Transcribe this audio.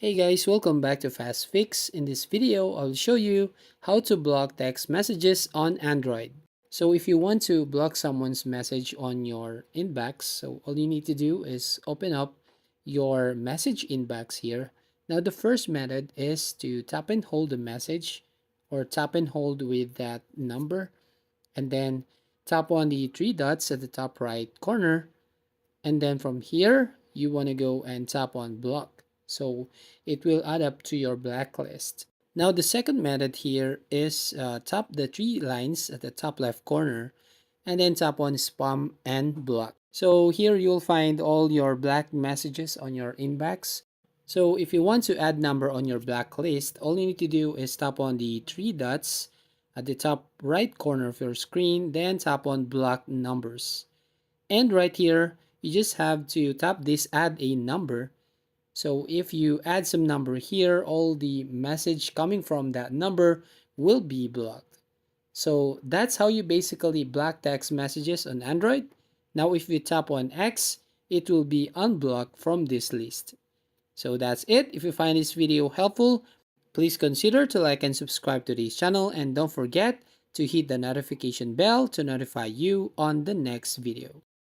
Hey guys, welcome back to Fast Fix. In this video, I'll show you how to block text messages on Android. So if you want to block someone's message on your inbox, so all you need to do is open up your message inbox here. Now the first method is to tap and hold the message or tap and hold with that number and then tap on the three dots at the top right corner, and then from here you want to go and tap on block, so it will add up to your blacklist. Now the second method here is tap the three lines at the top left corner and then tap on spam and block. So here you'll find all your black messages on your inbox. So if you want to add number on your blacklist, all you need to do is tap on the three dots at the top right corner of your screen, then tap on block numbers. And right here, you just have to tap this add a number. So if you add some number here, all the message coming from that number will be blocked. So that's how you basically block text messages on Android. Now if you tap on X, it will be unblocked from this list. So that's it. If you find this video helpful, please consider to like and subscribe to this channel, and don't forget to hit the notification bell to notify you on the next video.